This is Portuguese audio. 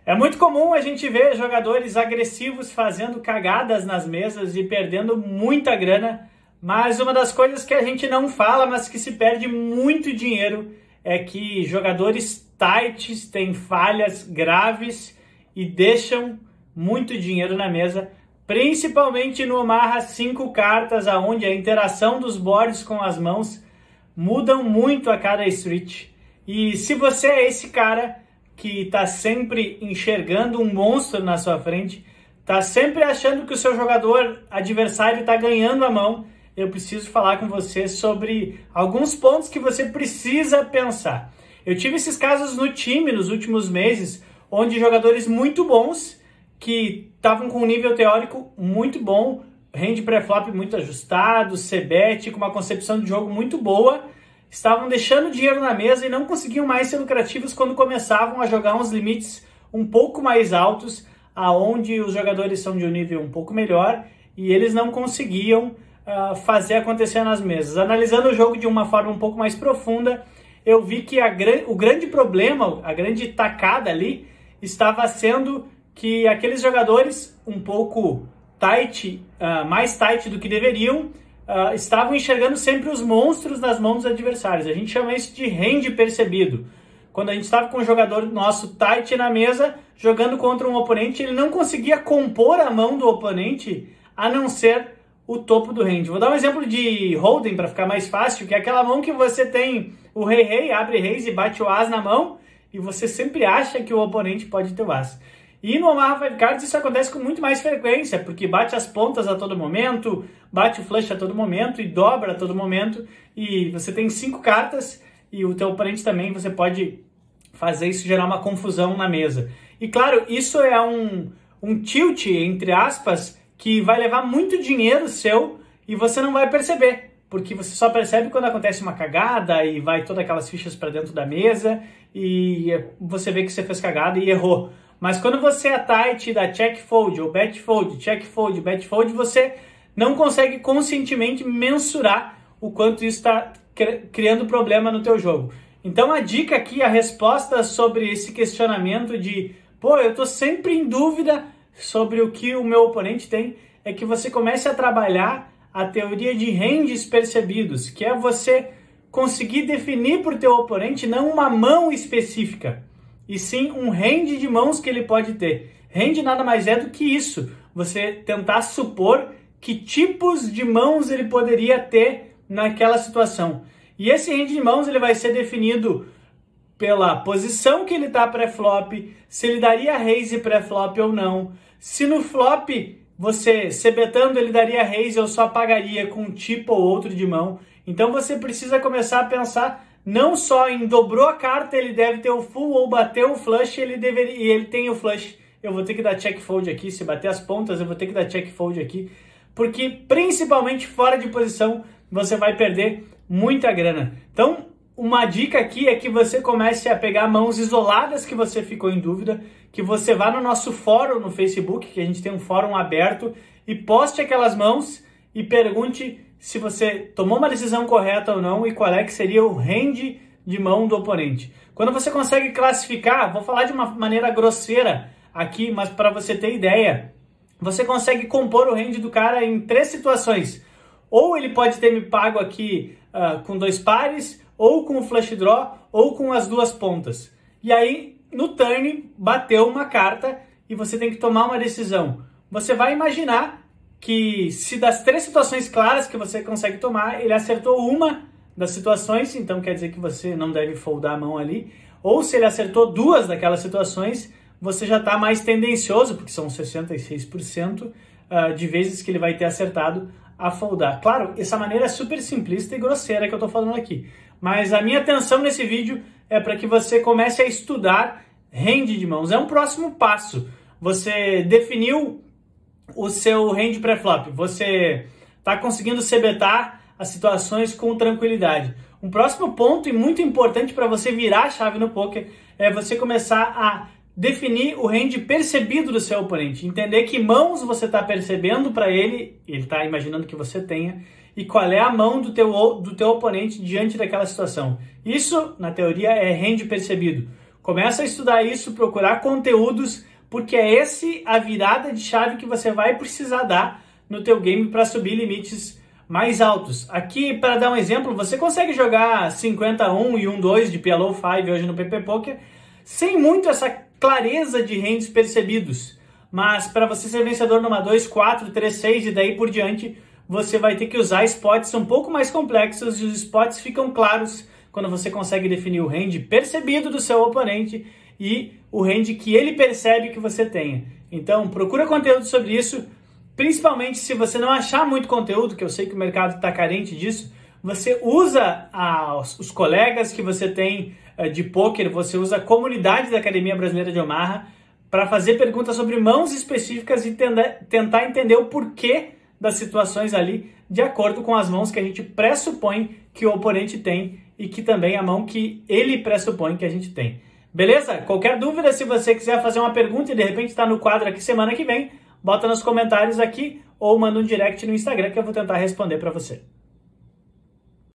É muito comum a gente ver jogadores agressivos fazendo cagadas nas mesas e perdendo muita grana, mas uma das coisas que a gente não fala, mas que se perde muito dinheiro, é que jogadores tights têm falhas graves e deixam muito dinheiro na mesa, principalmente no Omaha 5 cartas, onde a interação dos boards com as mãos mudam muito a cada street. E se você é esse cara que está sempre enxergando um monstro na sua frente, está sempre achando que o seu jogador adversário está ganhando a mão, eu preciso falar com você sobre alguns pontos que você precisa pensar. Eu tive esses casos no time nos últimos meses, onde jogadores muito bons, que estavam com um nível teórico muito bom, range pré-flop muito ajustado, c-bet, com uma concepção de jogo muito boa, estavam deixando dinheiro na mesa e não conseguiam mais ser lucrativos quando começavam a jogar uns limites um pouco mais altos, aonde os jogadores são de um nível um pouco melhor e eles não conseguiam fazer acontecer nas mesas. Analisando o jogo de uma forma um pouco mais profunda, eu vi que o grande problema, a grande tacada ali, estava sendo que aqueles jogadores um pouco tight, mais tight do que deveriam, estavam enxergando sempre os monstros nas mãos dos adversários. A gente chama isso de range percebido. Quando a gente estava com um jogador nosso tight na mesa, jogando contra um oponente, ele não conseguia compor a mão do oponente, a não ser o topo do range. Vou dar um exemplo de hold'em para ficar mais fácil, que é aquela mão que você tem o rei-rei, abre reis e bate o as na mão, e você sempre acha que o oponente pode ter o as. E no Omaha 5 Cards isso acontece com muito mais frequência, porque bate as pontas a todo momento, bate o flush a todo momento e dobra a todo momento, e você tem 5 cartas e o teu oponente também, você pode fazer isso gerar uma confusão na mesa. E claro, isso é um tilt, entre aspas, que vai levar muito dinheiro seu e você não vai perceber, porque você só percebe quando acontece uma cagada e vai todas aquelas fichas para dentro da mesa e você vê que você fez cagada e errou. Mas quando você é tight da check fold ou bet fold, check fold, bet fold, você não consegue conscientemente mensurar o quanto isso está criando problema no teu jogo. Então a dica aqui, a resposta sobre esse questionamento de eu tô sempre em dúvida sobre o que o meu oponente tem, é que você comece a trabalhar a teoria de ranges percebidos, que é você conseguir definir para o teu oponente não uma mão específica, e sim um range de mãos que ele pode ter. Range nada mais é do que isso, você tentar supor que tipos de mãos ele poderia ter naquela situação. E esse range de mãos ele vai ser definido pela posição que ele está pré-flop, se ele daria raise pré-flop ou não, se no flop você c-betando ele daria raise ou só pagaria com um tipo ou outro de mão. Então você precisa começar a pensar não só em dobrou a carta, ele deve ter o full, ou bateu o flush, e ele tem o flush. Eu vou ter que dar check fold aqui, se bater as pontas eu vou ter que dar check fold aqui, porque principalmente fora de posição você vai perder muita grana. Então uma dica aqui é que você comece a pegar mãos isoladas que você ficou em dúvida, que você vá no nosso fórum no Facebook, que a gente tem um fórum aberto, e poste aquelas mãos e pergunte se você tomou uma decisão correta ou não e qual é que seria o range de mão do oponente. Quando você consegue classificar, vou falar de uma maneira grosseira aqui, mas para você ter ideia, você consegue compor o range do cara em 3 situações. Ou ele pode ter me pago aqui com 2 pares, ou com o flush draw, ou com as 2 pontas. E aí, no turn, bateu uma carta e você tem que tomar uma decisão. Você vai imaginar que se das 3 situações claras que você consegue tomar, ele acertou uma das situações, então quer dizer que você não deve foldar a mão ali. Ou se ele acertou 2 daquelas situações, você já está mais tendencioso, porque são 66% de vezes que ele vai ter acertado a foldar. Claro, essa maneira é super simplista e grosseira que eu estou falando aqui. Mas a minha atenção nesse vídeo é para que você comece a estudar range de mãos. É um próximo passo. Você definiu o seu range pré-flop. Você está conseguindo c-betar as situações com tranquilidade. Um próximo ponto e muito importante para você virar a chave no poker é você começar a definir o range percebido do seu oponente. Entender que mãos você está percebendo para ele está imaginando que você tenha, e qual é a mão do teu oponente diante daquela situação. Isso, na teoria, é range percebido. Começa a estudar isso, procurar conteúdos, porque é a virada de chave que você vai precisar dar no teu game para subir limites mais altos. Aqui, para dar um exemplo, você consegue jogar 50-1 e 1-2 de PLO 5 hoje no PP Poker sem muito essa clareza de hands percebidos. Mas para você ser vencedor numa 2, 4, 3, 6 e daí por diante, você vai ter que usar spots um pouco mais complexos e os spots ficam claros quando você consegue definir o hand percebido do seu oponente e o hand que ele percebe que você tenha. Então, procura conteúdo sobre isso, principalmente se você não achar muito conteúdo, que eu sei que o mercado está carente disso, você usa os colegas que você tem de poker, você usa a comunidade da Academia Brasileira de Omaha para fazer perguntas sobre mãos específicas e tentar entender o porquê das situações ali, de acordo com as mãos que a gente pressupõe que o oponente tem e que também a mão que ele pressupõe que a gente tem. Beleza? Qualquer dúvida, se você quiser fazer uma pergunta e de repente está no quadro aqui semana que vem, bota nos comentários aqui ou manda um direct no Instagram que eu vou tentar responder para você.